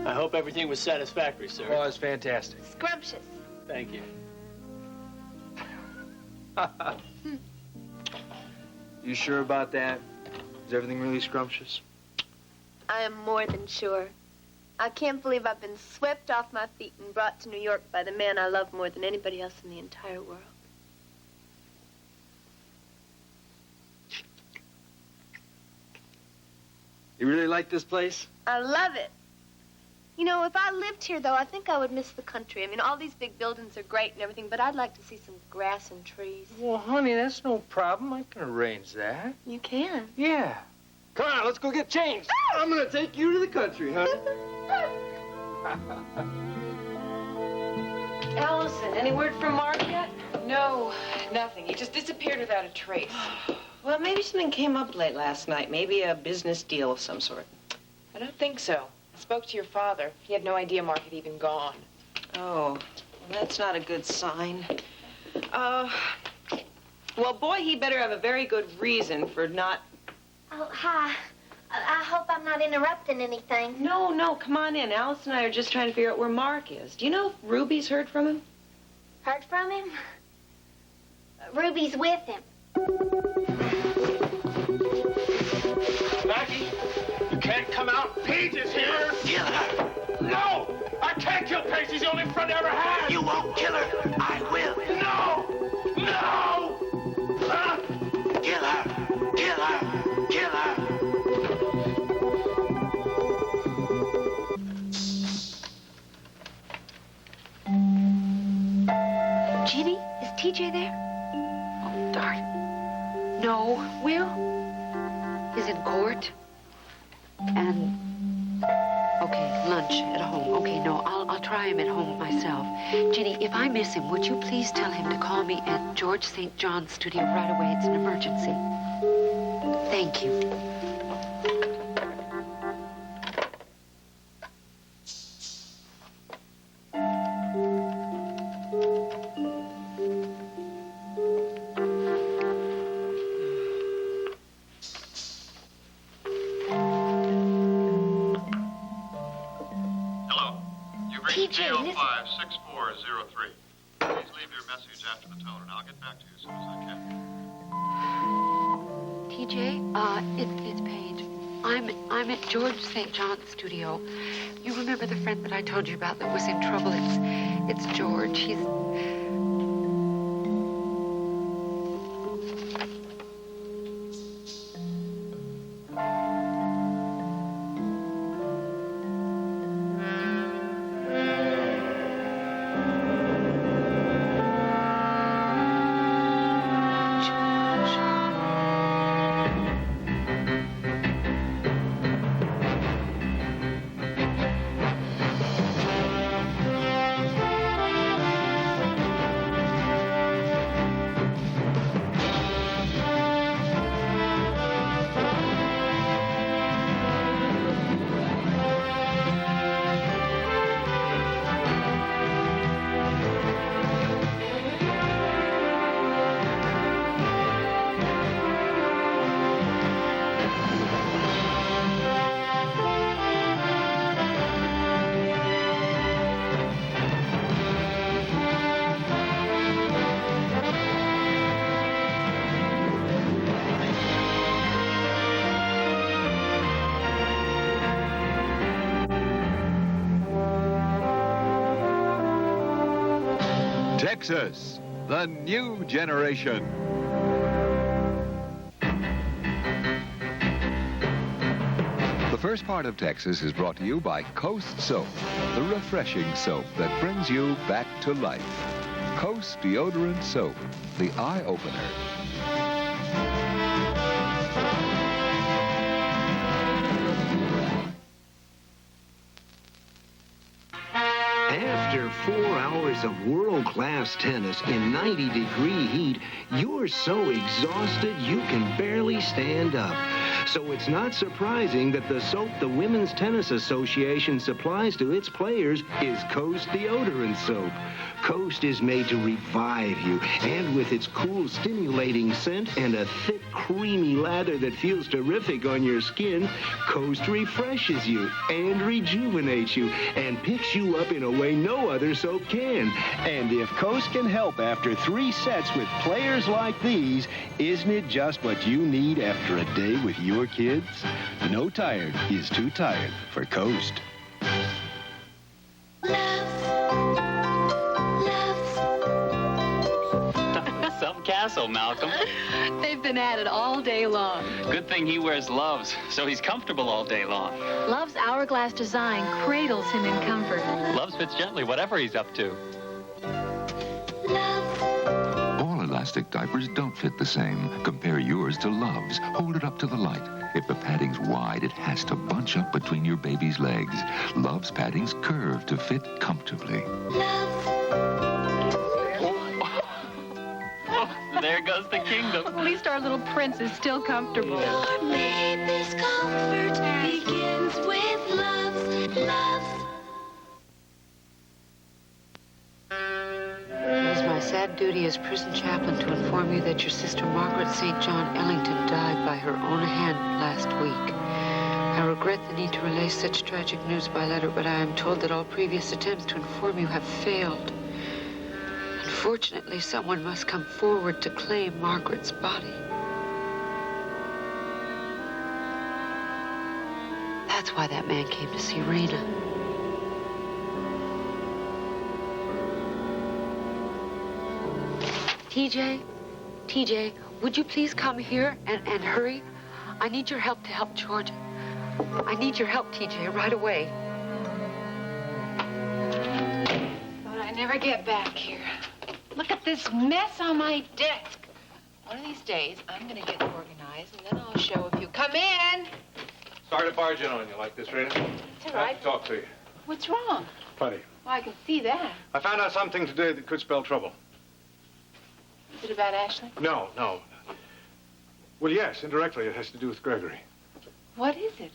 I hope everything was satisfactory, sir. Oh, it's fantastic. Scrumptious. Thank you. You sure about that? Is everything really scrumptious? I am more than sure. I can't believe I've been swept off my feet and brought to New York by the man I love more than anybody else in the entire world. You really like this place? I love it. You know, if I lived here, though, I think I would miss the country. I mean, all these big buildings are great and everything, but I'd like to see some grass and trees. Well, honey, that's no problem. I can arrange that. You can? Yeah. Come on, let's go get changed. I'm gonna take you to the country, honey. Allison, any word from Mark yet? No, nothing. He just disappeared without a trace. Well, maybe something came up late last night. Maybe a business deal of some sort. I don't think so. I spoke to your father. He had no idea Mark had even gone. Oh, well, that's not a good sign. Well, boy, he better have a very good reason for not... Oh, hi. I hope I'm not interrupting anything. No, come on in. Alice and I are just trying to figure out where Mark is. Do you know if Ruby's heard from him? Heard from him? Ruby's with him. Maggie, you can't come out. Paige is here. Kill her. No! I can't kill Paige. She's the only friend I ever had. You won't kill her. I will. No! No! Kill her. Kill her. Kill her. Ginny, is TJ there? Oh, darn. No. Will? He's in court. And... Okay, lunch at home. Okay, no, I'll try him at home myself. Ginny, if I miss him, would you please tell him to call me at George St. John's studio right away? It's an emergency. Thank you. It's Paige. I'm at George St. John's studio. You remember the friend that I told you about that was in trouble? It's George. He's... Texas, the new generation. The first part of Texas is brought to you by Coast Soap, the refreshing soap that brings you back to life. Coast Deodorant Soap, the eye-opener. After 4 hours of world-class tennis in 90-degree heat, you're so exhausted you can barely stand up. So it's not surprising that the soap the Women's Tennis Association supplies to its players is Coast Deodorant Soap. Coast is made to revive you, and with its cool, stimulating scent and a thick, creamy lather that feels terrific on your skin, Coast refreshes you and rejuvenates you and picks you up in a way no other soap can. And if Coast can help after 3 sets with players like these, isn't it just what you need after a day with your kids? No tired is too tired for Coast. Some castle, Malcolm. They've been at it all day long. Good thing he wears Loves, so he's comfortable all day long. Love's hourglass design cradles him in comfort. Loves fits gently, whatever he's up to. All elastic diapers don't fit the same. Compare yours to Love's. Hold it up to the light. If the padding's wide, it has to bunch up between your baby's legs. Love's padding's curve to fit comfortably. There goes the kingdom. At least our little prince is still comfortable. Your baby's comfort begins with love. It is my sad duty as prison chaplain to inform you that your sister Margaret St. John Ellington died by her own hand last week. I regret the need to relay such tragic news by letter, but I am told that all previous attempts to inform you have failed. Unfortunately, someone must come forward to claim Margaret's body. That's why that man came to see Rena. TJ, would you please come here and hurry? I need your help to help Georgia. I need your help, TJ, right away. But I never get back here. Look at this mess on my desk. One of these days, I'm going to get organized, and then I'll show if you come in. Sorry to barge in on you like this, Rena. It's all right. I have to talk to you. What's wrong? Plenty. Well, I can see that. I found out something today that could spell trouble. Is it about Ashley? No. Well, yes, indirectly it has to do with Gregory. What is it?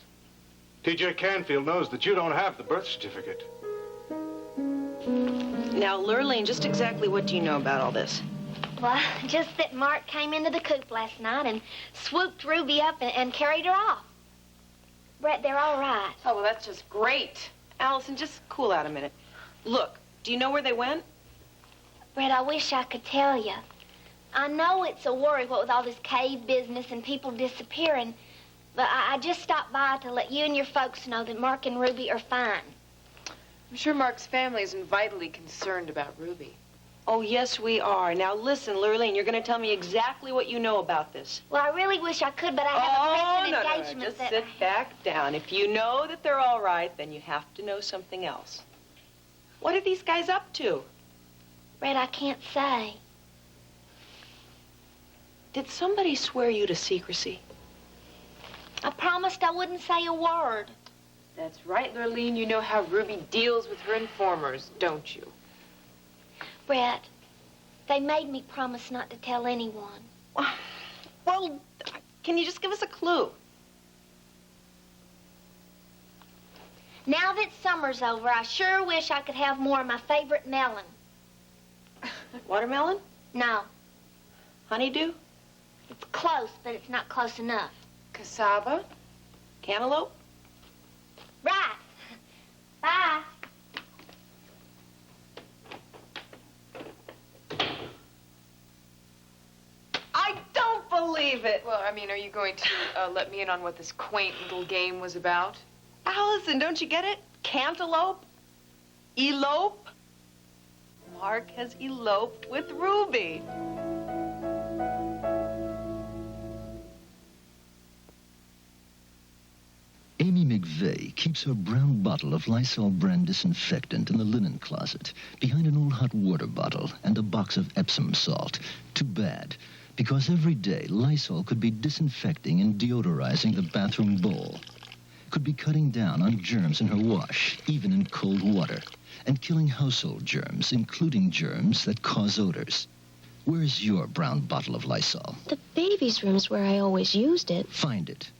T.J. Canfield knows that you don't have the birth certificate. Now, Lurleen, just exactly what do you know about all this? Well, just that Mark came into the coop last night and swooped Ruby up and carried her off. Brett, they're all right. Oh, well, that's just great. Allison, just cool out a minute. Look, do you know where they went? Brett, I wish I could tell you. I know it's a worry, what with all this cave business and people disappearing, but I just stopped by to let you and your folks know that Mark and Ruby are fine. I'm sure Mark's family isn't vitally concerned about Ruby. Oh, yes, we are. Now, listen, Lurleen, you're going to tell me exactly what you know about this. Well, I really wish I could, but I have a pressing engagement Just sit back down. If you know that they're all right, then you have to know something else. What are these guys up to? Brett, I can't say. Did somebody swear you to secrecy? I promised I wouldn't say a word. That's right, Lurleen. You know how Ruby deals with her informers, don't you? Brett, they made me promise not to tell anyone. Well, can you just give us a clue? Now that summer's over, I sure wish I could have more of my favorite melon. Watermelon? No. Honeydew? It's close, but it's not close enough. Cassava? Cantaloupe? Right. Bye. I don't believe it. Well, I mean, are you going to let me in on what this quaint little game was about? Allison, don't you get it? Cantaloupe? Elope? Mark has eloped with Ruby. Amy McVeigh keeps her brown bottle of Lysol brand disinfectant in the linen closet, behind an old hot water bottle and a box of Epsom salt. Too bad, because every day Lysol could be disinfecting and deodorizing the bathroom bowl. Could be cutting down on germs in her wash, even in cold water, and killing household germs, including germs that cause odors. Where's your brown bottle of Lysol? The baby's room's where I always used it. Find it.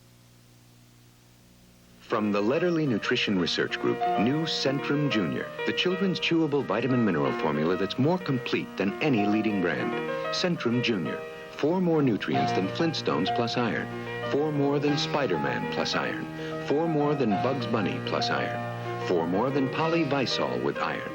From the Letterly Nutrition Research Group, new Centrum Junior, the children's chewable vitamin mineral formula that's more complete than any leading brand. Centrum Junior. 4 more nutrients than Flintstones plus iron. 4 more than Spider-Man plus iron. 4 more than Bugs Bunny plus iron. 4 more than Polyvisol with iron.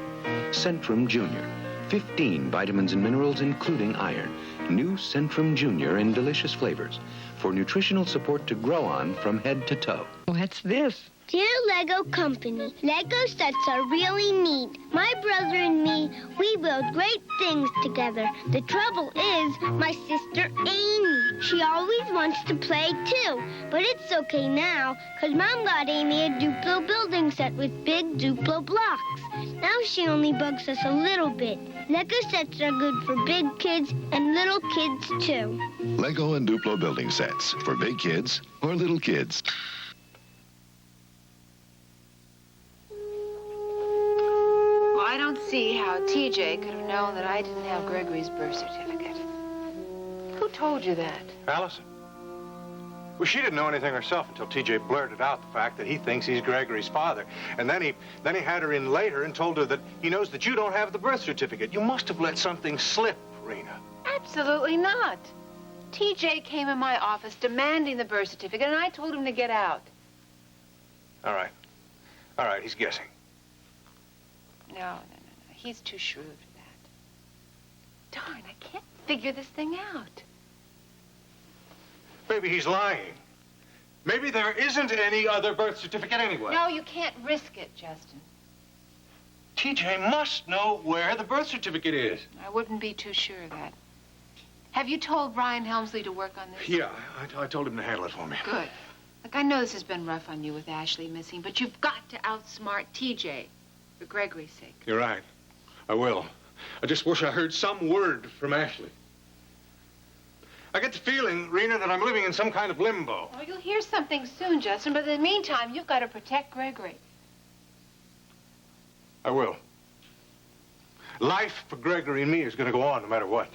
Centrum Junior. 15 vitamins and minerals, including iron. New Centrum Junior in delicious flavors. For nutritional support to grow on from head to toe. What's this? Dear Lego Company, Lego sets are really neat. My brother and me, we build great things together. The trouble is, my sister Amy. She always wants to play too. But it's okay now, because Mom got Amy a Duplo building set with big Duplo blocks. Now she only bugs us a little bit. Lego sets are good for big kids and little kids too. Lego and Duplo building sets for big kids or little kids. I don't see how TJ could have known that I didn't have Gregory's birth certificate. Who told you that? Allison. Well, she didn't know anything herself until TJ blurted out the fact that he thinks he's Gregory's father. And then he had her in later and told her that he knows that you don't have the birth certificate. You must have let something slip, Rena. Absolutely not. TJ came in my office demanding the birth certificate, and I told him to get out. All right. All right, he's guessing. No. He's too shrewd for that. Darn, I can't figure this thing out. Maybe he's lying. Maybe there isn't any other birth certificate anyway. No, you can't risk it, Justin. TJ must know where the birth certificate is. I wouldn't be too sure of that. Have you told Brian Helmsley to work on this? Yeah, I told him to handle it for me. Good. Look, I know this has been rough on you with Ashley missing, but you've got to outsmart TJ for Gregory's sake. You're right. I will. I just wish I heard some word from Ashley. I get the feeling, Rena, that I'm living in some kind of limbo. Oh, you'll hear something soon, Justin, but in the meantime, you've got to protect Gregory. I will. Life for Gregory and me is going to go on no matter what.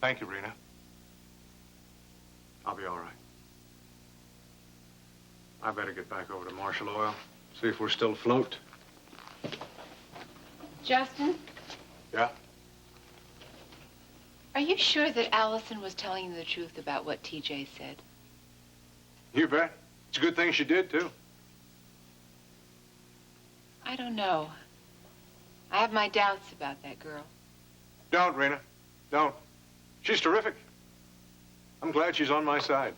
Thank you, Rena. I'll be all right. I better get back over to Marshall Oil, see if we're still afloat. Justin? Yeah? Are you sure that Allison was telling you the truth about what TJ said? You bet. It's a good thing she did, too. I don't know. I have my doubts about that girl. Don't, Rena. Don't. She's terrific. I'm glad she's on my side.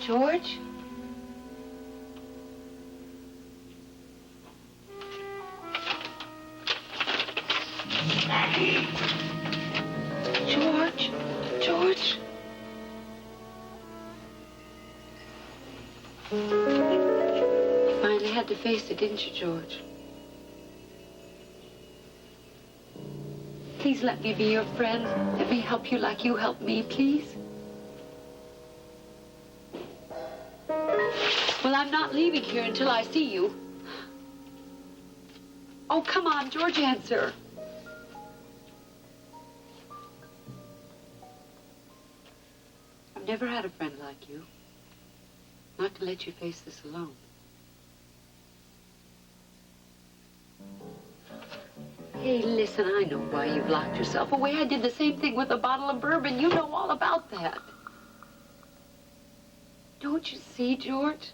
George? George? George? You finally had to face it, didn't you, George? Please let me be your friend. Let me help you like you helped me, please. Well, I'm not leaving here until I see you. Oh, come on, George, answer. I've never had a friend like you. Not to let you face this alone. Hey, listen, I know why you've locked yourself away. I did the same thing with a bottle of bourbon. You know all about that. Don't you see, George?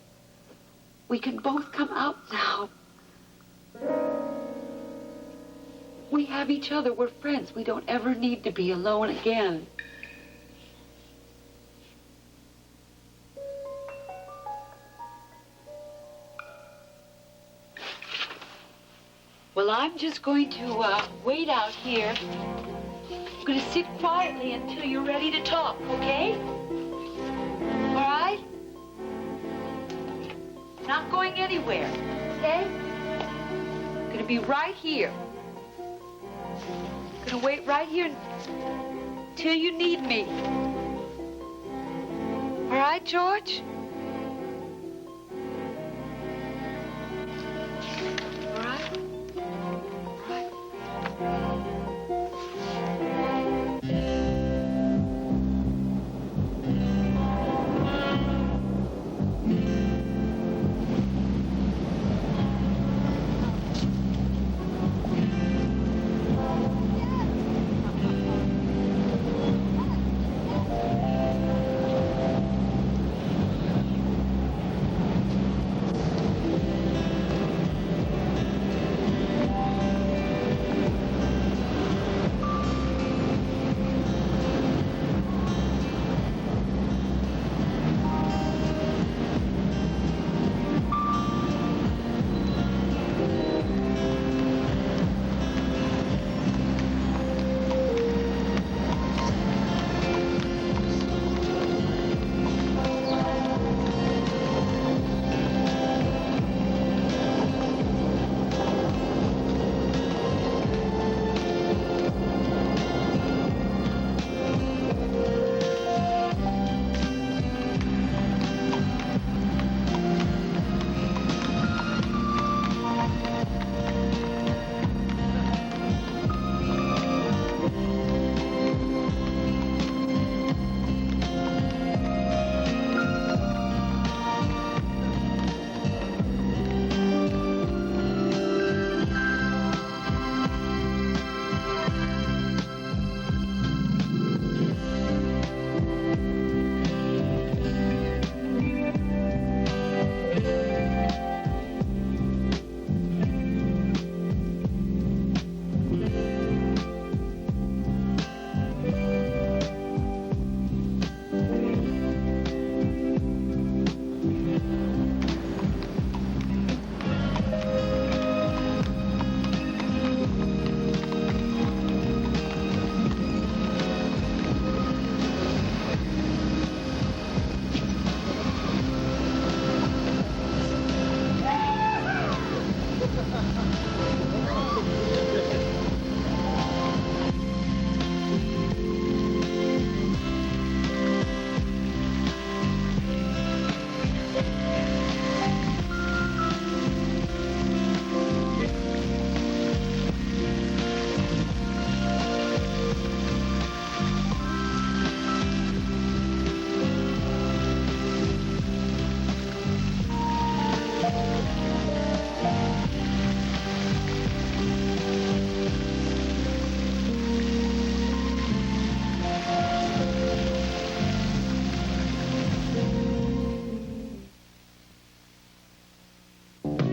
We can both come out now. We have each other. We're friends. We don't ever need to be alone again. Well, I'm just going to wait out here. I'm going to sit quietly until you're ready to talk, okay? All right? Not going anywhere, okay? I'm gonna be right here. I'm gonna wait right here till you need me. All right, George? All right?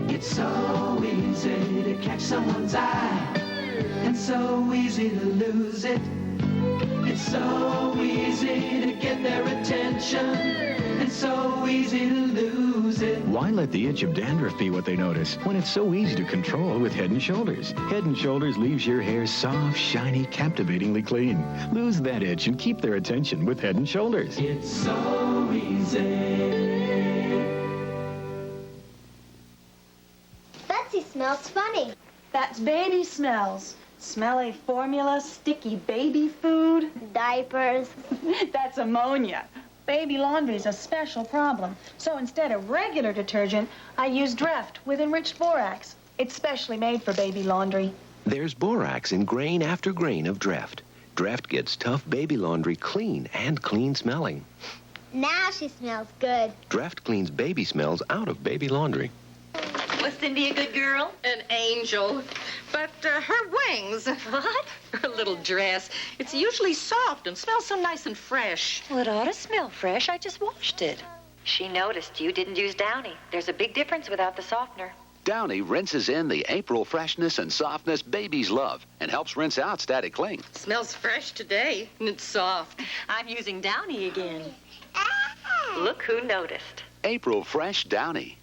It's so easy to catch someone's eye, and so easy to lose it. It's so easy to get their attention, and so easy to lose it. Why let the itch of dandruff be what they notice when it's so easy to control with Head & Shoulders? Head & Shoulders leaves your hair soft, shiny, captivatingly clean. Lose that itch and keep their attention with Head & Shoulders. It's so easy. Betsy smells funny. That's baby smells. Smelly formula, sticky baby food. Diapers. That's ammonia. Baby laundry is a special problem. So instead of regular detergent, I use Dreft with enriched borax. It's specially made for baby laundry. There's borax in grain after grain of Dreft. Dreft gets tough baby laundry clean and clean smelling. Now she smells good. Dreft cleans baby smells out of baby laundry. Was Cindy a good girl? An angel. But her wings. What? Her little dress. It's usually soft and smells so nice and fresh. Well, it ought to smell fresh. I just washed it. She noticed you didn't use Downy. There's a big difference without the softener. Downy rinses in the April freshness and softness babies love and helps rinse out static cling. Smells fresh today, and it's soft. I'm using Downy again. Look who noticed. April Fresh Downy.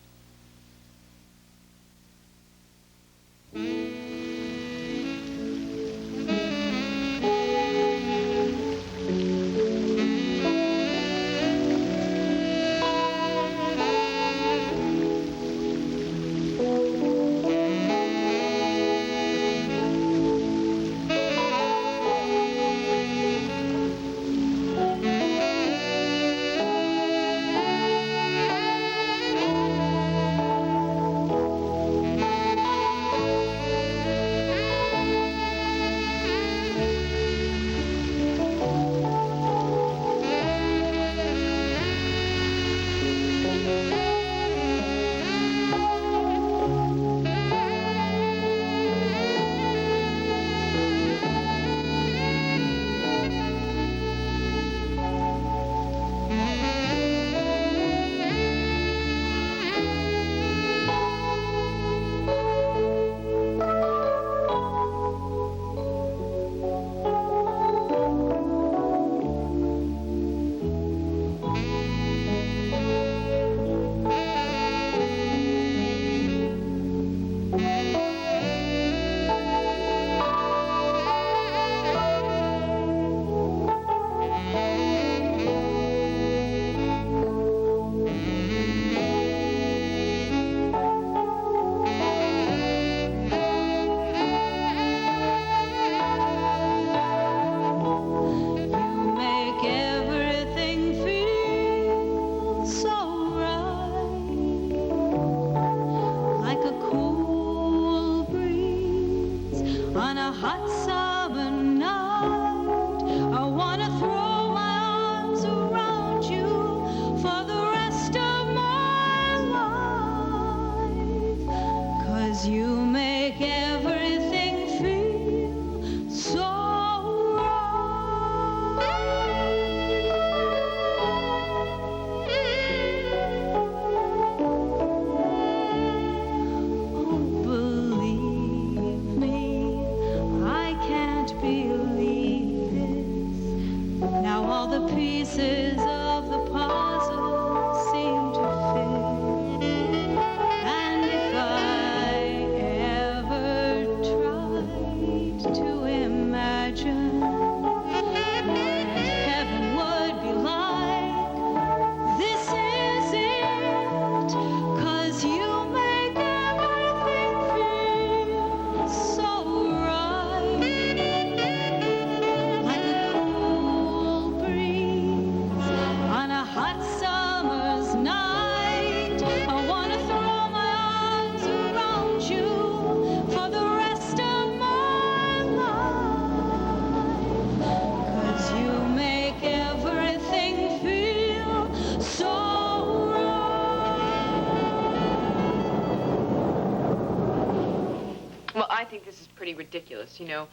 Well, I think this is pretty ridiculous, you know.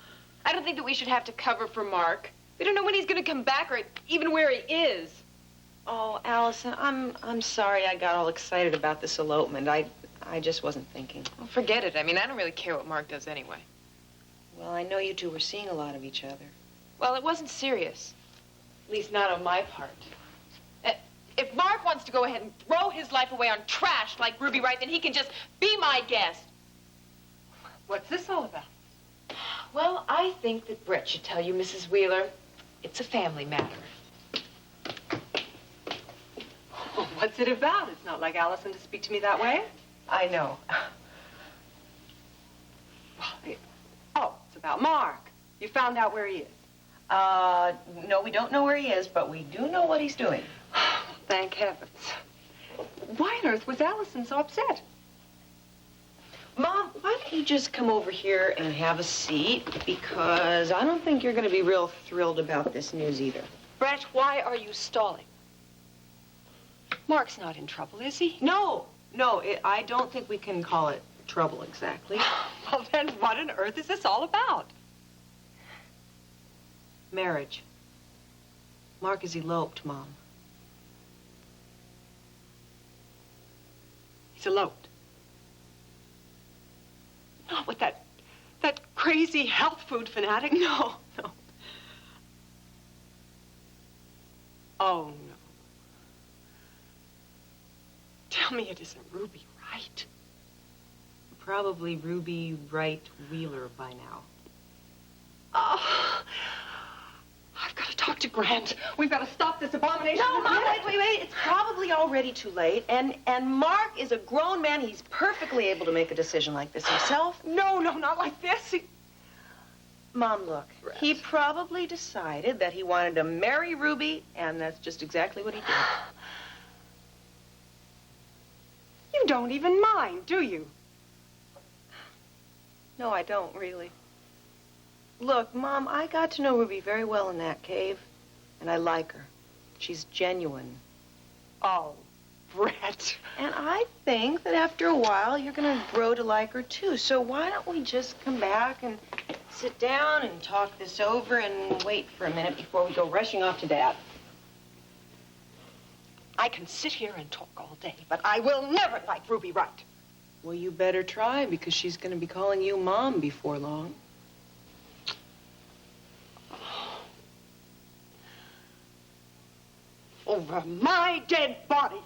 I don't think that we should have to cover for Mark. We don't know when he's going to come back or even where he is. Oh, Allison, I'm sorry I got all excited about this elopement. I just wasn't thinking. Well, forget it. I mean, I don't really care what Mark does anyway. Well, I know you two were seeing a lot of each other. Well, it wasn't serious. At least not on my part. If Mark wants to go ahead and throw his life away on trash like Ruby Wright, then he can just be my guest. What's this all about? Well, I think that Brett should tell you, Mrs. Wheeler. It's a family matter. What's it about? It's not like Allison to speak to me that way. I know. Oh, it's about Mark. You found out where he is. No, we don't know where he is, but we do know what he's doing. Thank heavens. Why on earth was Allison so upset? Mom, why don't you just come over here and have a seat? Because I don't think you're going to be real thrilled about this news either. Brett, why are you stalling? Mark's not in trouble, is he? No, I don't think we can call it trouble exactly. Well, then what on earth is this all about? Marriage. Mark is eloped, Mom. He's eloped. Not with that crazy health food fanatic. No. Oh, no. Tell me it isn't Ruby Wright. Probably Ruby Wright Wheeler by now. Oh, I've got to talk to Grant. We've got to stop this abomination. No, Mom, wait. It's probably already too late. And Mark is a grown man. He's perfectly able to make a decision like this himself. No, not like this. Mom, look. Brett. He probably decided that he wanted to marry Ruby, and that's just exactly what he did. You don't even mind, do you? No, I don't, really. Look, Mom, I got to know Ruby very well in that cave, and I like her. She's genuine. Oh, Brett. And I think that after a while, you're going to grow to like her, too. So why don't we just come back and sit down and talk this over and wait for a minute before we go rushing off to Dad? I can sit here and talk all day, but I will never like Ruby Wright. Well, you better try, because she's going to be calling you Mom before long. Over my dead body.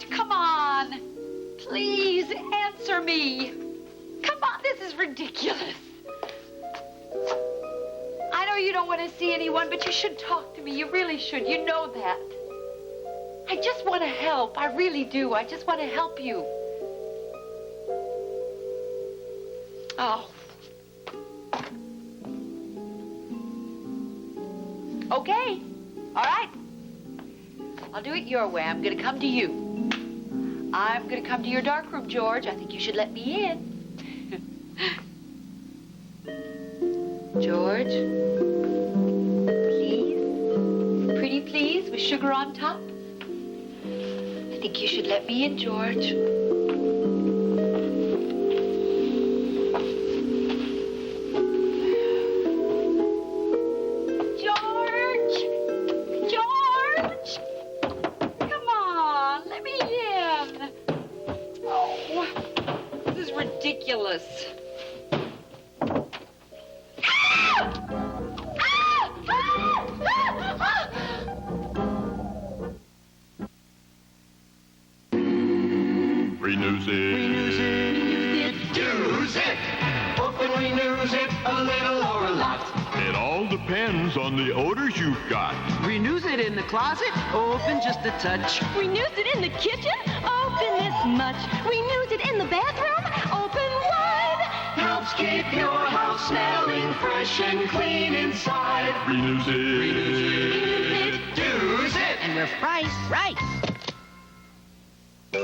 George, come on. Please answer me. Come on, this is ridiculous. I know you don't want to see anyone, but you should talk to me. You really should. You know that. I just want to help. I really do. I just want to help you. Oh. Okay. All right. I'll do it your way. I'm going to come to you. I'm going to come to your darkroom, George. I think you should let me in. George, please, pretty please, with sugar on top. I think you should let me in, George. George! George! Come on, let me in. Oh, this is ridiculous. Renews it. Renews it. Open renews it a little or a lot. It all depends on the odors you've got. Renews it in the closet, open just a touch. Renews it in the kitchen, open this much. Renews it in the bathroom, open wide. Helps keep your house smelling fresh and clean inside. Renews it. Renews it. And with price right.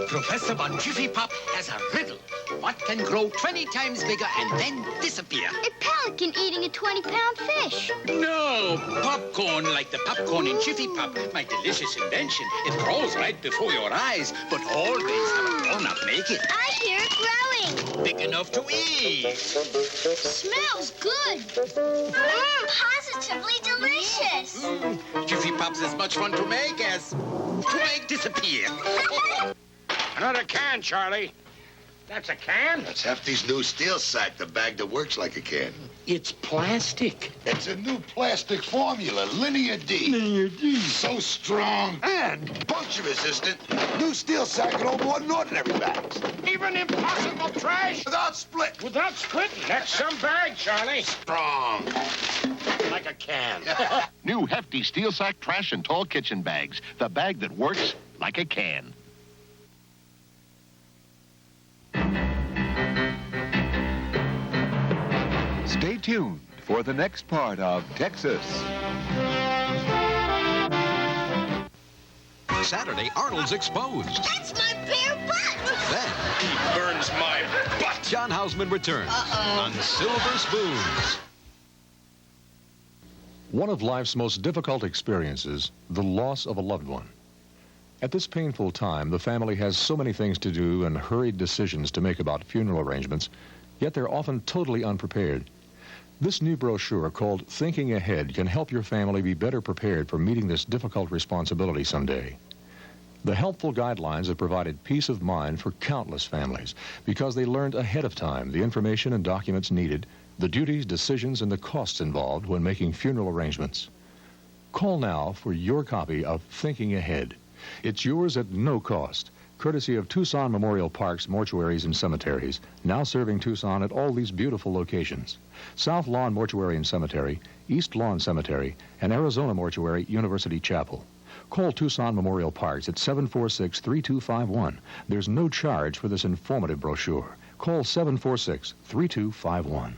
Professor Von Jiffy Pop has a riddle. What can grow 20 times bigger and then disappear? A pelican eating a 20-pound fish. No, popcorn like the popcorn in Jiffy Pop. My delicious invention. It grows right before your eyes, but always have a grown-up make it. I hear it growing. Big enough to eat. Smells good. Positively delicious. Jiffy Pop's as much fun to make as to make disappear. Another can, Charlie. That's a can? That's Hefty's new steel sack, the bag that works like a can. It's plastic. It's a new plastic formula, Linear D. Linear D. So strong and puncture resistant. New steel sack can hold more than ordinary bags. Even impossible trash? Without split. Without splitting. That's some bag, Charlie. Strong. Like a can. New Hefty steel sack trash and tall kitchen bags. The bag that works like a can. Stay tuned for the next part of Texas. Saturday, Arnold's exposed. That's my bare butt. Then, He burns my butt. John Houseman returns on Silver Spoons. One of life's most difficult experiences, the loss of a loved one. At this painful time, the family has so many things to do and hurried decisions to make about funeral arrangements, yet they're often totally unprepared. This new brochure called Thinking Ahead can help your family be better prepared for meeting this difficult responsibility someday. The helpful guidelines have provided peace of mind for countless families because they learned ahead of time the information and documents needed, the duties, decisions, and the costs involved when making funeral arrangements. Call now for your copy of Thinking Ahead. It's yours at no cost, courtesy of Tucson Memorial Parks, Mortuaries, and Cemeteries, now serving Tucson at all these beautiful locations. South Lawn Mortuary and Cemetery, East Lawn Cemetery, and Arizona Mortuary, University Chapel. Call Tucson Memorial Parks at 746-3251. There's no charge for this informative brochure. Call 746-3251.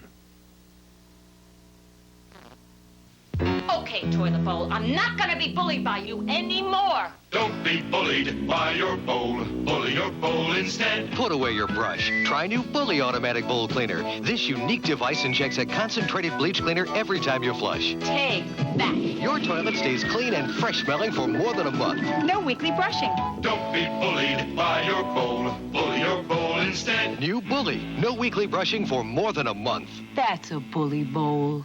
Okay, Toilet Bowl, I'm not gonna be bullied by you anymore. Don't be bullied by your bowl. Bully your bowl instead. Put away your brush. Try new Bully Automatic Bowl Cleaner. This unique device injects a concentrated bleach cleaner every time you flush. Take that. Your toilet stays clean and fresh smelling for more than a month. No weekly brushing. Don't be bullied by your bowl. Bully your bowl instead. New Bully. No weekly brushing for more than a month. That's a bully bowl.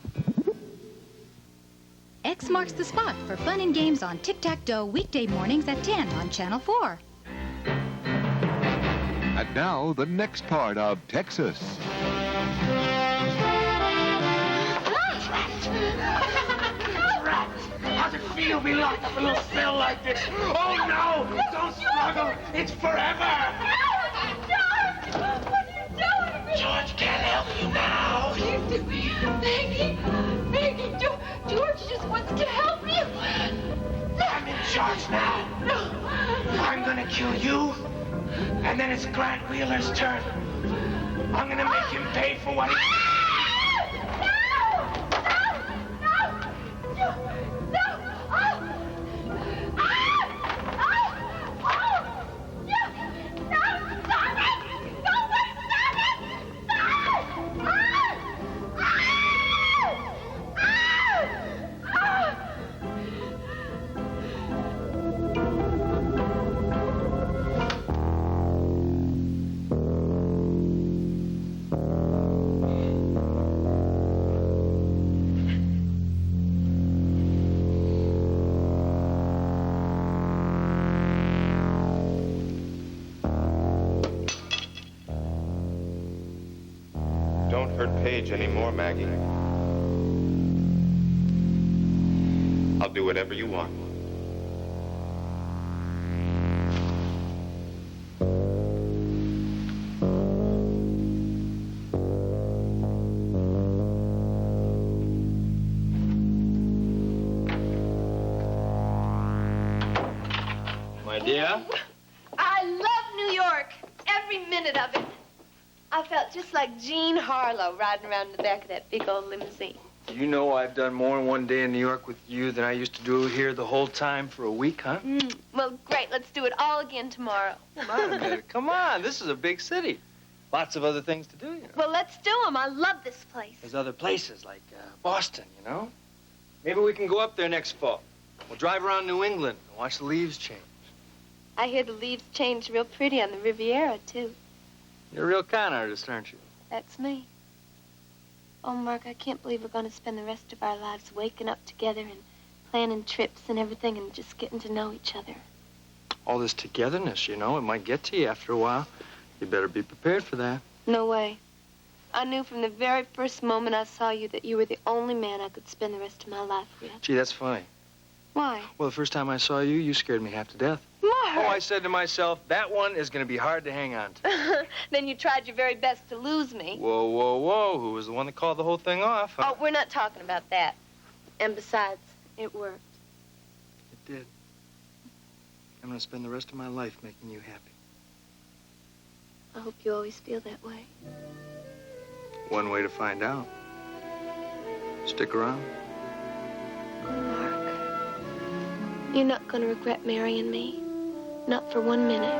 X marks the spot for fun and games on Tic-Tac-Toe weekday mornings at 10 on Channel 4. And now, the next part of Texas. How's it feel to be locked up in a little cell like this? Oh, no! Don't struggle! It's forever! George! What are you doing? George can't help you now. Please do. Maggie, George just wants to help you. I'm in charge now. No. I'm gonna kill you, and then it's Grant Wheeler's turn. I'm gonna make him pay for what he... Don't hurt Paige anymore, Maggie. I'll do whatever you want. My dear? I love New York. Every minute of it. I felt just like Jean Harlow riding around in the back of that big old limousine. You know I've done more in one day in New York with you than I used to do here the whole time for a week, huh? Well, great. Let's do it all again tomorrow. Come on a minute. Come on. This is a big city. Lots of other things to do, you know. Well, let's do them. I love this place. There's other places like Boston, you know. Maybe we can go up there next fall. We'll drive around New England and watch the leaves change. I hear the leaves change real pretty on the Riviera, too. You're a real con artist, aren't you? That's me. Oh, Mark, I can't believe we're going to spend the rest of our lives waking up together and planning trips and everything and just getting to know each other. All this togetherness, you know, it might get to you after a while. You better be prepared for that. No way. I knew from the very first moment I saw you that you were the only man I could spend the rest of my life with. Gee, that's funny. Why? Well, the first time I saw you, you scared me half to death. Mark! Oh, I said to myself, that one is going to be hard to hang on to. Then you tried your very best to lose me. Whoa, whoa, whoa. Who was the one that called the whole thing off? Huh? Oh, we're not talking about that. And besides, it worked. It did. I'm going to spend the rest of my life making you happy. I hope you always feel that way. One way to find out. Stick around. Mark, you're not going to regret marrying me. Not for 1 minute.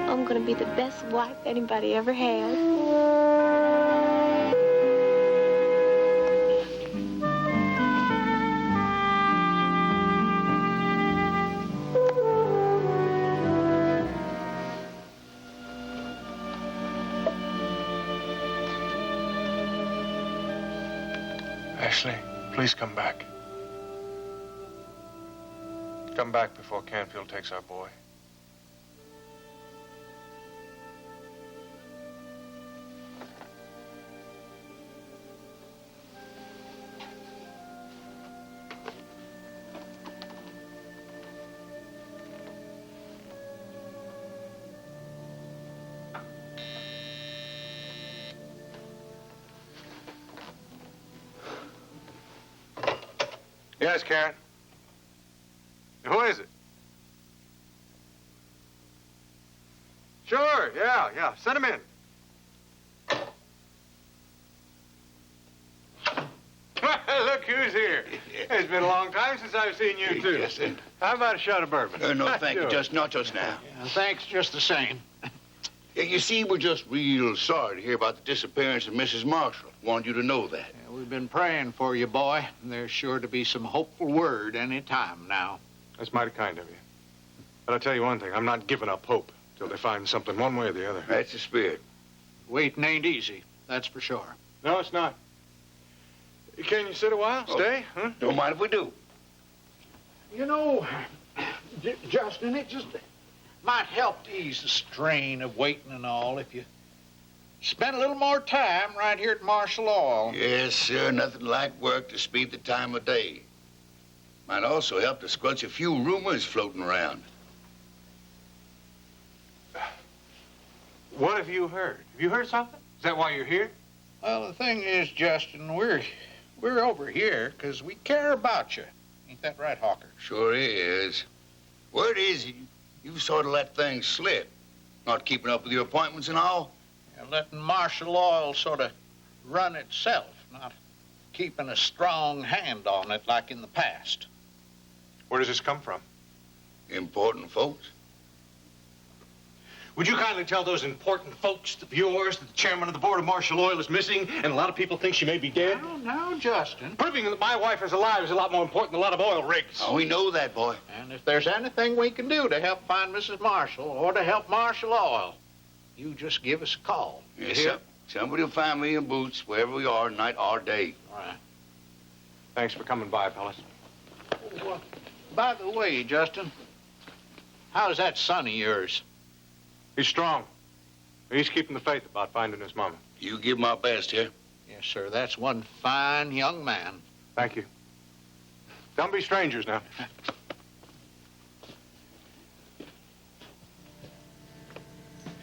I'm going to be the best wife anybody ever had. Ashley, please come back. Come back before Canfield takes our boy. Yes, Karen. Who is it? Sure, yeah. Send him in. Look who's here. It's been a long time since I've seen you two. Yes, sir. How about a shot of bourbon? No, thank Sure. you. Not just now. Thanks, just the same. You see, we're just real sorry to hear about the disappearance of Mrs. Marshall. Wanted you to know that. We've been praying for you, boy. There's sure to be some hopeful word any time now. That's mighty kind of you. But I'll tell you one thing. I'm not giving up hope till they find something one way or the other. That's the spirit. Waiting ain't easy, that's for sure. No, it's not. Can you sit a while? Stay? Huh? Don't mind if we do. You know, Justin, it just might help to ease the strain of waiting and all if you spend a little more time right here at Marshall Oil. Yes, sir. Nothing like work to speed the time of day. Might also help to squelch a few rumors floating around. What have you heard? Have you heard something? Is that why you're here? Well, the thing is, Justin, we're over here because we care about you. Ain't that right, Hawker? Sure is. Word is you sort of let things slip. Not keeping up with your appointments and all. You're letting martial law sort of run itself, not keeping a strong hand on it like in the past. Where does this come from? Important folks. Would you kindly tell those important folks of yours that the chairman of the board of martial oil is missing and a lot of people think she may be dead? No, Justin. Proving that my wife is alive is a lot more important than a lot of oil rigs. Oh, we know that, boy. And if there's anything we can do to help find Mrs. Marshall or to help Marshal Oil, you just give us a call. Yes, sir. Somebody will find me in boots wherever we are, night or day. All right. Thanks for coming by, fellas. Well, by the way, Justin, how's that son of yours? He's strong. He's keeping the faith about finding his mama. You give my best here. Yes, sir. That's one fine young man. Thank you. Don't be strangers now.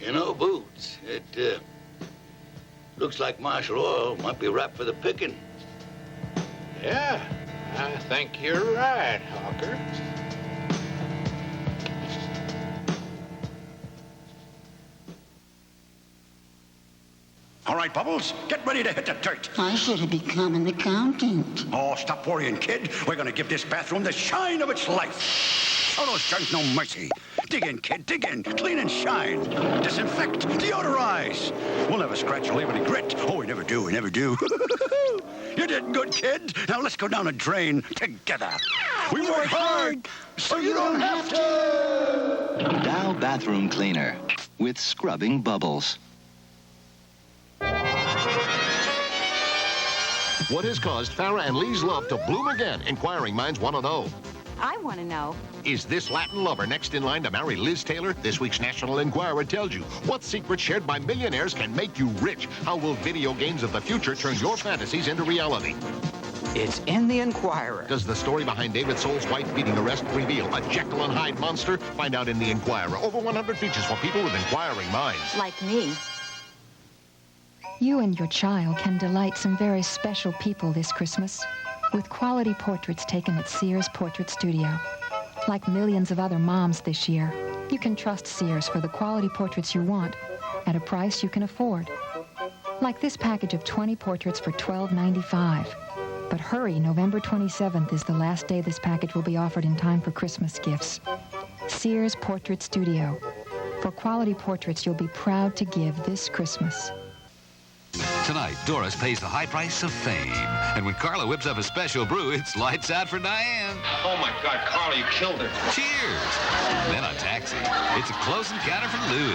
You know, Boots, it looks like Marshal Oil might be ripe for the picking. Yeah, I think you're right, Hawker. All right, Bubbles, get ready to hit the dirt. I should have become an accountant. Oh, stop worrying, kid. We're going to give this bathroom the shine of its life. Oh, those germs no mercy. Dig in, kid, dig in. Clean and shine. Disinfect, deodorize. We'll never scratch or leave any grit. Oh, we never do, we never do. You did good, kid. Now let's go down a drain together. We work hard, so you don't have to. Dow Bathroom Cleaner with scrubbing bubbles. What has caused Farrah and Lee's love to bloom again? Inquiring minds want to know. I want to know. Is this Latin lover next in line to marry Liz Taylor? This week's National Enquirer tells you what secrets shared by millionaires can make you rich. How will video games of the future turn your fantasies into reality? It's in the Enquirer. Does the story behind David Soul's wife-beating arrest reveal a Jekyll and Hyde monster? Find out in the Enquirer. Over 100 features for people with inquiring minds. Like me. You and your child can delight some very special people this Christmas with quality portraits taken at Sears Portrait Studio. Like millions of other moms this year, you can trust Sears for the quality portraits you want at a price you can afford. Like this package of 20 portraits for $12.95. But hurry, November 27th is the last day this package will be offered in time for Christmas gifts. Sears Portrait Studio. For quality portraits you'll be proud to give this Christmas. Tonight, Doris pays the high price of fame. And when Carla whips up a special brew, it's lights out for Diane. Oh, my God, Carla, you killed her. Cheers. Then on Taxi, it's a close encounter for Louie.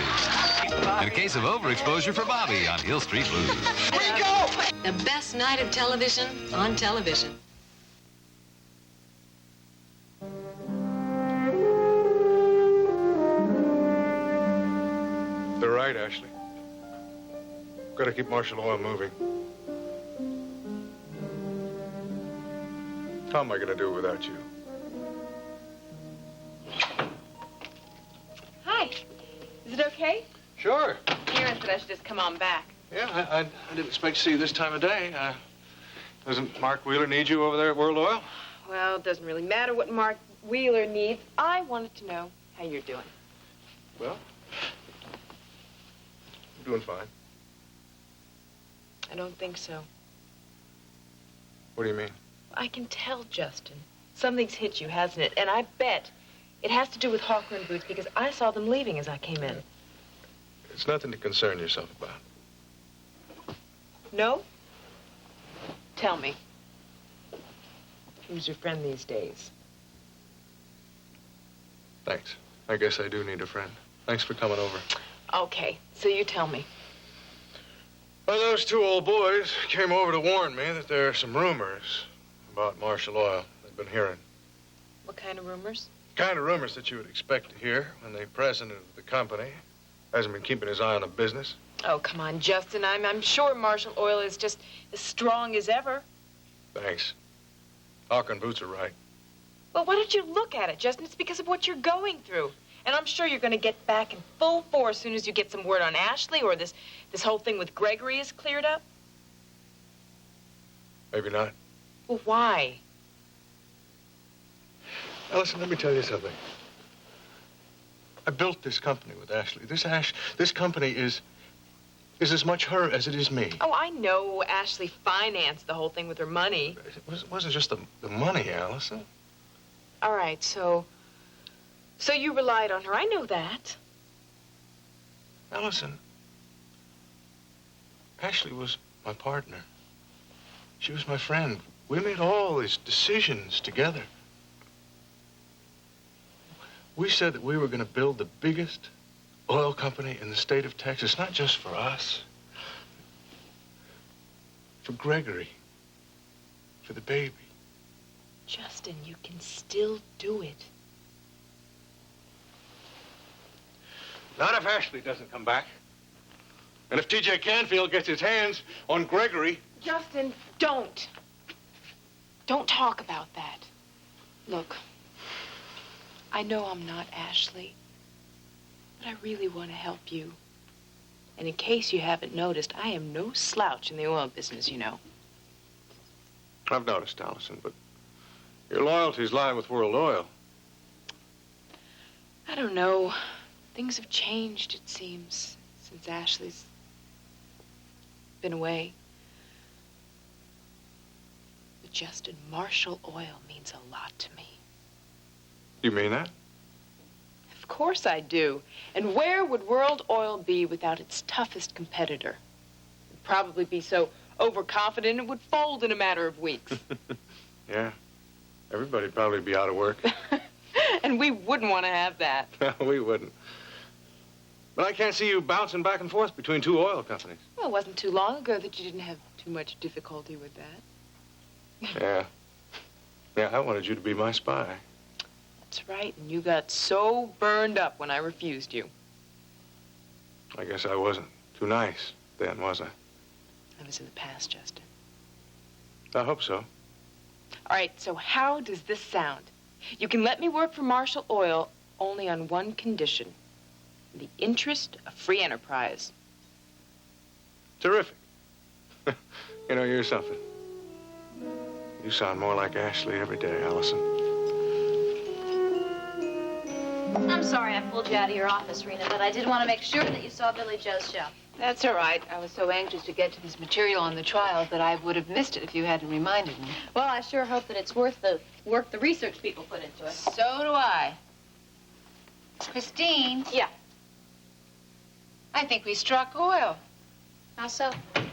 And a case of overexposure for Bobby on Hill Street Blues. We go! The best night of television on television. They're right, Ashley. Got to keep Marshal Oil moving. How am I going to do it without you? Hi. Is it okay? Sure. Karen said I should just come on back. Yeah, I didn't expect to see you this time of day. Doesn't Mark Wheeler need you over there at World Oil? Well, it doesn't really matter what Mark Wheeler needs. I wanted to know how you're doing. Well, I'm doing fine. I don't think so. What do you mean? I can tell, Justin. Something's hit you, hasn't it? And I bet it has to do with Hawker and Boots because I saw them leaving as I came in. It's nothing to concern yourself about. No? Tell me. Who's your friend these days? Thanks. I guess I do need a friend. Thanks for coming over. Okay, so you tell me. Well, those two old boys came over to warn me that there are some rumors about Marshal Oil they've been hearing. What kind of rumors? Kind of rumors that you would expect to hear when the president of the company hasn't been keeping his eye on the business. Oh, come on, Justin. I'm sure Marshal Oil is just as strong as ever. Thanks. Hawker and Boots are right. Well, why don't you look at it, Justin? It's because of what you're going through. And I'm sure you're going to get back in full force as soon as you get some word on Ashley or this whole thing with Gregory is cleared up. Maybe not. Well, why? Allison, let me tell you something. I built this company with Ashley. This company is as much her as it is me. Oh, I know Ashley financed the whole thing with her money. It wasn't just the money, Allison. All right, so you relied on her. I know that. Allison, Ashley was my partner. She was my friend. We made all these decisions together. We said that we were going to build the biggest oil company in the state of Texas, not just for us, for Gregory, for the baby. Justin, you can still do it. Not if Ashley doesn't come back. And if T.J. Canfield gets his hands on Gregory. Justin, don't. Don't talk about that. Look, I know I'm not Ashley, but I really want to help you. And in case you haven't noticed, I am no slouch in the oil business, you know. I've noticed, Allison, but your loyalties lie with World Oil. I don't know. Things have changed, it seems, since Ashley's been away. But Justin, Marshall Oil means a lot to me. You mean that? Of course I do. And where would World Oil be without its toughest competitor? It'd probably be so overconfident it would fold in a matter of weeks. Yeah. Everybody'd probably be out of work. And we wouldn't want to have that. We wouldn't. But I can't see you bouncing back and forth between two oil companies. Well, it wasn't too long ago that you didn't have too much difficulty with that. Yeah. Yeah, I wanted you to be my spy. That's right, and you got so burned up when I refused you. I guess I wasn't too nice then, was I? That was in the past, Justin. I hope so. All right, so how does this sound? You can let me work for Marshall Oil only on one condition. The interest of free enterprise. Terrific. You know, you're something. You sound more like Ashley every day, Allison. I'm sorry I pulled you out of your office, Rena, but I did want to make sure that you saw Billy Joe's show. That's all right. I was so anxious to get to this material on the trial that I would have missed it if you hadn't reminded me. Well, I sure hope that it's worth the work the research people put into it. So do I. Christine? Yeah. I think we struck oil. How so? It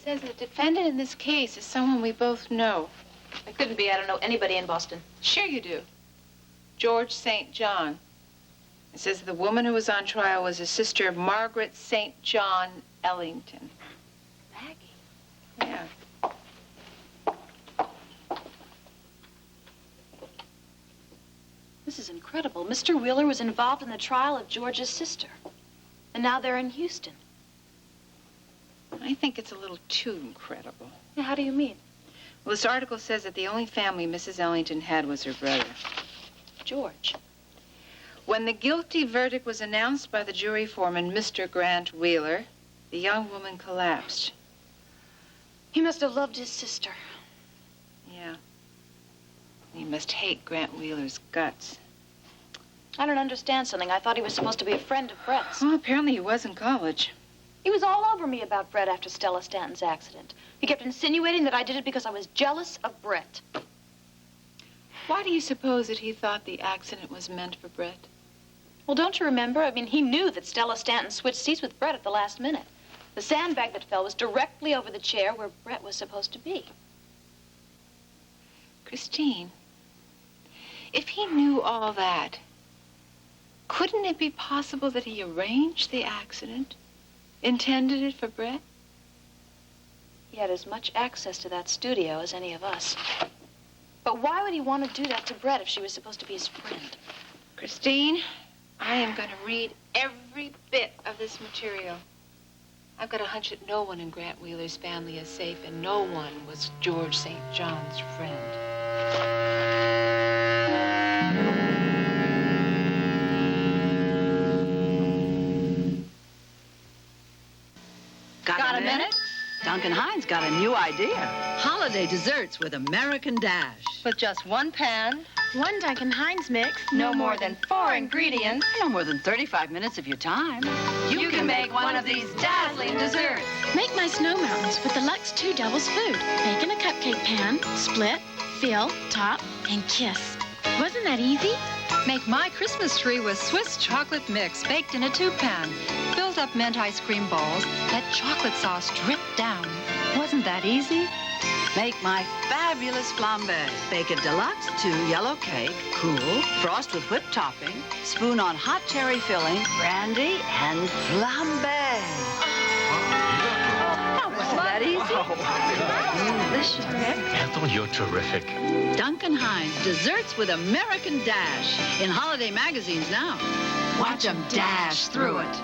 says the defendant in this case is someone we both know. It couldn't be. I don't know anybody in Boston. Sure you do. George St. John. It says the woman who was on trial was his sister, Margaret St. John Ellington. Maggie? Yeah. This is incredible. Mr. Wheeler was involved in the trial of George's sister. And now they're in Houston. I think it's a little too incredible. Now, how do you mean? Well, this article says that the only family Mrs. Ellington had was her brother. George. When the guilty verdict was announced by the jury foreman, Mr. Grant Wheeler, the young woman collapsed. He must have loved his sister. Yeah. He must hate Grant Wheeler's guts. I don't understand something. I thought he was supposed to be a friend of Brett's. Well, apparently he was in college. He was all over me about Brett after Stella Stanton's accident. He kept insinuating that I did it because I was jealous of Brett. Why do you suppose that he thought the accident was meant for Brett? Well, don't you remember? I mean, he knew that Stella Stanton switched seats with Brett at the last minute. The sandbag that fell was directly over the chair where Brett was supposed to be. Christine, if he knew all that, couldn't it be possible that he arranged the accident, intended it for Brett? He had as much access to that studio as any of us. But why would he want to do that to Brett if she was supposed to be his friend? Christine, I am going to read every bit of this material. I've got a hunch that no one in Grant Wheeler's family is safe, and no one was George St. John's friend. Duncan Hines got a new idea. Holiday desserts with American Dash. With just one pan, one Duncan Hines mix, no more than 4 ingredients, No more than 35 minutes of your time. you can make one of these dazzling desserts. Make my snow mountains with the Lux 2 Doubles food. Bake in a cupcake pan, split, fill, top, and kiss. Wasn't that easy? Make my Christmas tree with Swiss chocolate mix baked in a tube pan. Filled up mint ice cream balls, let chocolate sauce drip down. Wasn't that easy? Make my fabulous flambe. Bake a deluxe 2 yellow cake, cool, frost with whipped topping, spoon on hot cherry filling, brandy, and flambe. Wasn't that easy? Delicious. Ethel, you're terrific. Duncan Hines, desserts with American Dash. In holiday magazines now. Watch them dash through it.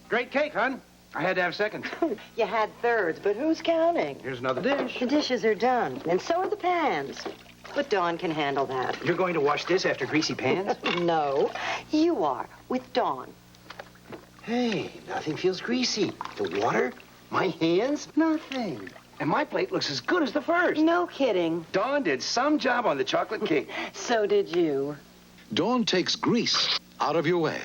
Great cake, hon. I had to have seconds. You had thirds, but who's counting? Here's another dish. The dishes are done, and so are the pans. But Dawn can handle that. You're going to wash this after greasy pans? No, you are, with Dawn. Hey, nothing feels greasy. The water, my hands, nothing. And my plate looks as good as the first. No kidding. Dawn did some job on the chocolate cake. So did you. Dawn takes grease out of your way.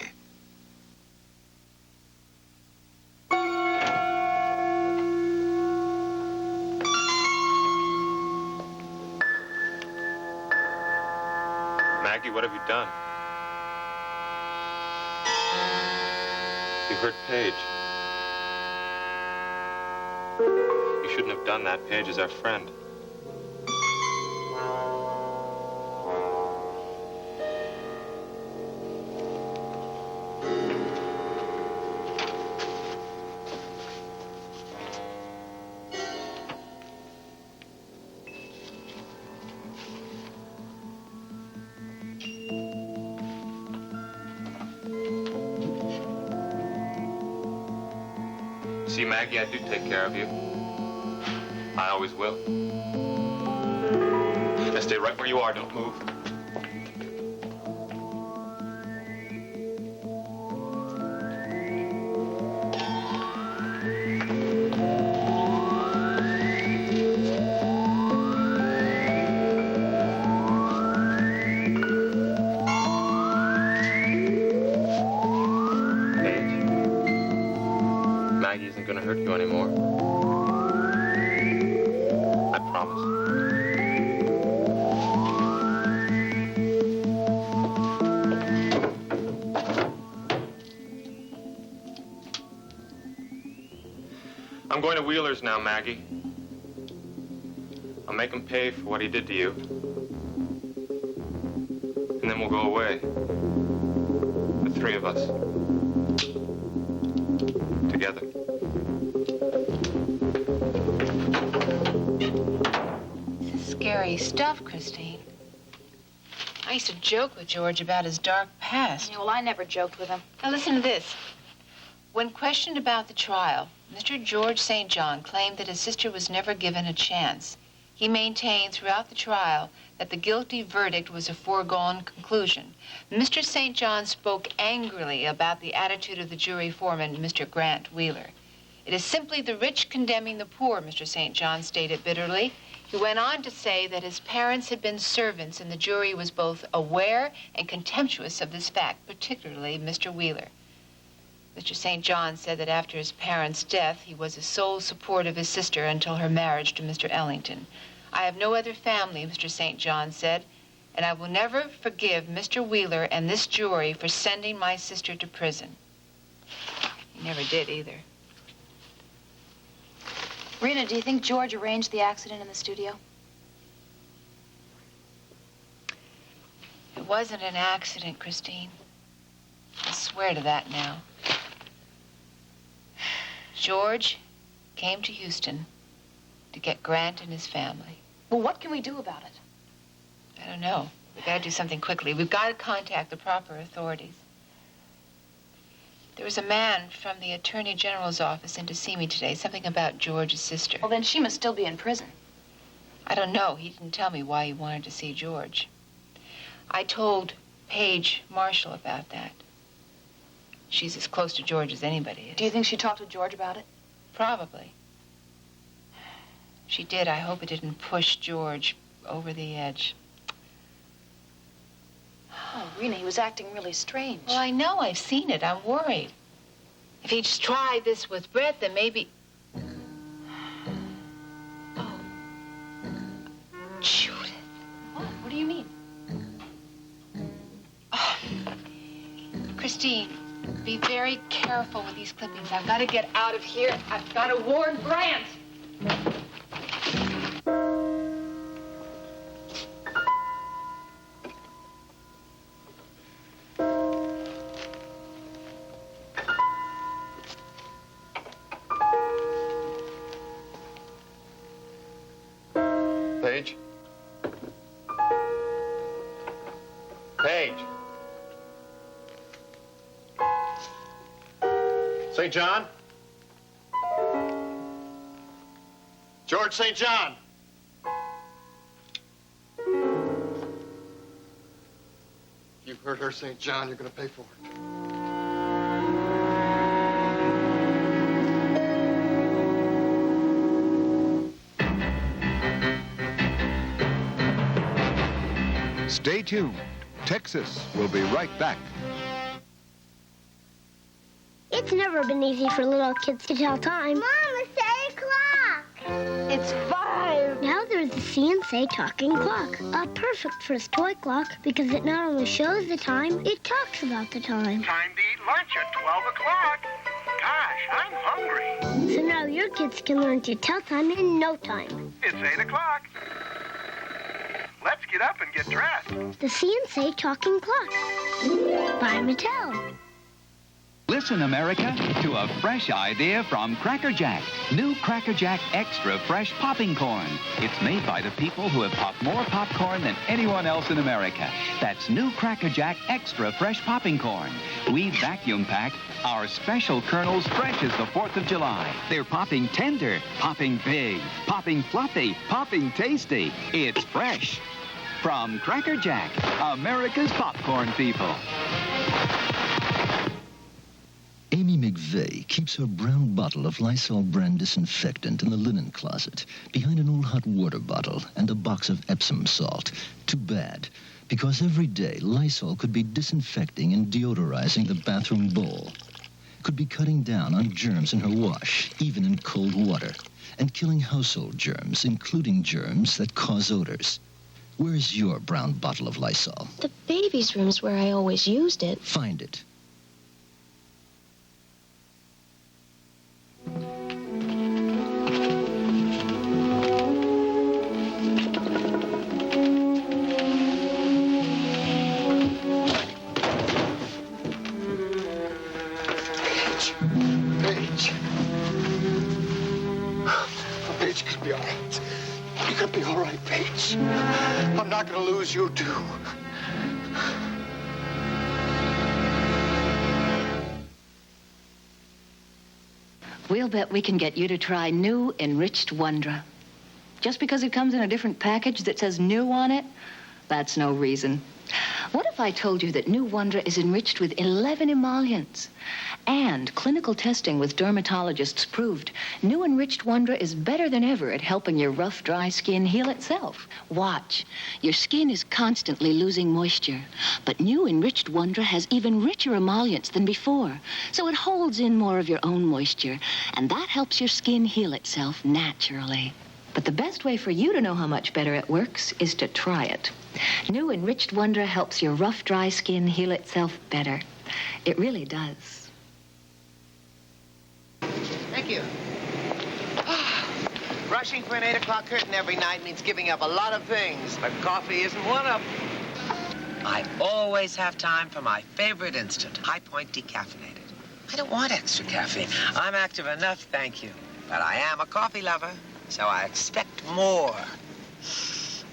Maggie, what have you done? You hurt Paige. You shouldn't have done that. Paige is our friend. See, Maggie, I do take care of you. I always will. Now stay right where you are. Don't move. Maggie isn't going to hurt you anymore. I promise. I'm going to Wheeler's now, Maggie. I'll make him pay for what he did to you. And then we'll go away. The three of us. Together. This is scary stuff, Christine. I used to joke with George about his dark past. Yeah, well, I never joked with him. Now, listen to this. When questioned about the trial, Mr. George St. John claimed that his sister was never given a chance. He maintained throughout the trial that the guilty verdict was a foregone conclusion. Mr. St. John spoke angrily about the attitude of the jury foreman, Mr. Grant Wheeler. It is simply the rich condemning the poor, Mr. St. John stated bitterly. He went on to say that his parents had been servants and the jury was both aware and contemptuous of this fact, particularly Mr. Wheeler. Mr. St. John said that after his parents' death, he was the sole support of his sister until her marriage to Mr. Ellington. I have no other family, Mr. St. John said, and I will never forgive Mr. Wheeler and this jury for sending my sister to prison. He never did either. Rena, do you think George arranged the accident in the studio? It wasn't an accident, Christine. I swear to that now. George came to Houston to get Grant and his family. Well, what can we do about it? I don't know. We've got to do something quickly. We've got to contact the proper authorities. There was a man from the Attorney General's office in to see me today, something about George's sister. Well, then she must still be in prison. I don't know. He didn't tell me why he wanted to see George. I told Paige Marshall about that. She's as close to George as anybody is. Do you think she talked to George about it? Probably. She did. I hope it didn't push George over the edge. Oh, Rena, he was acting really strange. Well, I know. I've seen it. I'm worried. If he'd tried this with Brett, then maybe... Oh. Judith. What do you mean? Oh. Christine, be very careful with these clippings. I've got to get out of here. I've got to warn Brant. Paige? Paige? St. John? George St. John? You've heard her, St. John. You're going to pay for it. Stay tuned. Texas will be right back. It's never been easy for little kids to tell time. Mom, it's 8 o'clock. It's 5. Now there's the CNC talking clock. A perfect first toy clock because it not only shows the time, it talks about the time. Time to eat lunch at 12 o'clock. Gosh, I'm hungry. So now your kids can learn to tell time in no time. It's 8 o'clock. Let's get up and get dressed. The CNC talking clock by Mattel. Listen, America, to a fresh idea from Cracker Jack. New Cracker Jack Extra Fresh Popping Corn. It's made by the people who have popped more popcorn than anyone else in America. That's new Cracker Jack Extra Fresh Popping Corn. We vacuum pack our special kernels fresh as the 4th of July. They're popping tender, popping big, popping fluffy, popping tasty. It's fresh. From Cracker Jack, America's popcorn people. Amy McVeigh keeps her brown bottle of Lysol brand disinfectant in the linen closet, behind an old hot water bottle and a box of Epsom salt. Too bad, because every day Lysol could be disinfecting and deodorizing the bathroom bowl. Could be cutting down on germs in her wash, even in cold water, and killing household germs, including germs that cause odors. Where's your brown bottle of Lysol? The baby's room's where I always used it. Find it. Paige. Paige, you could be all right. You could be all right, Paige. I'm not going to lose you, too. We'll bet we can get you to try new Enriched Wondra. Just because it comes in a different package that says new on it, that's no reason. What if I told you that new Wondra is enriched with 11 emollients? And clinical testing with dermatologists proved new Enriched Wondra is better than ever at helping your rough, dry skin heal itself. Watch. Your skin is constantly losing moisture, but new Enriched Wondra has even richer emollients than before, so it holds in more of your own moisture, and that helps your skin heal itself naturally. But the best way for you to know how much better it works is to try it. New Enriched Wondra helps your rough, dry skin heal itself better. It really does. Thank you. Rushing for an 8 o'clock curtain every night means giving up a lot of things, but coffee isn't one of them. I always have time for my favorite instant, High Point decaffeinated. I don't want extra caffeine. I'm active enough, thank you. But I am a coffee lover, so I expect more.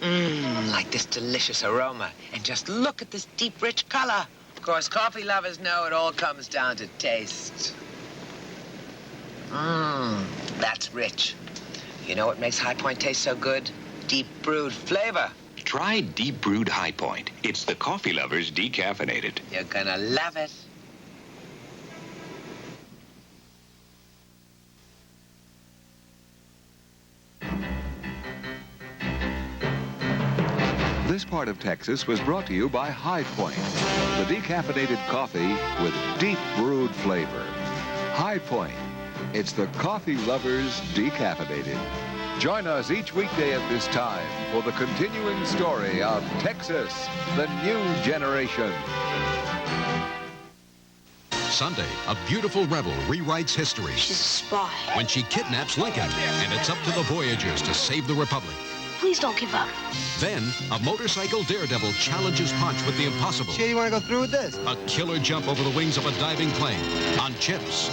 Like this delicious aroma. And just look at this deep, rich color. Of course, coffee lovers know it all comes down to taste. That's rich. You know what makes High Point taste so good? Deep brewed flavor. Try Deep Brewed High Point. It's the coffee lover's decaffeinated. You're gonna love it. part of Texas was brought to you by High Point, the decaffeinated coffee with deep brewed flavor. High Point, it's the coffee lovers decaffeinated. Join us each weekday at this time for the continuing story of Texas, the new generation. Sunday, a beautiful rebel rewrites history. She's a spy. When she kidnaps Lincoln, and it's up to the Voyagers to save the Republic. Please don't give up. Then, a motorcycle daredevil challenges Punch with the impossible. Sure you want to go through with this? A killer jump over the wings of a diving plane on chips.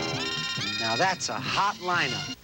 Now that's a hot lineup.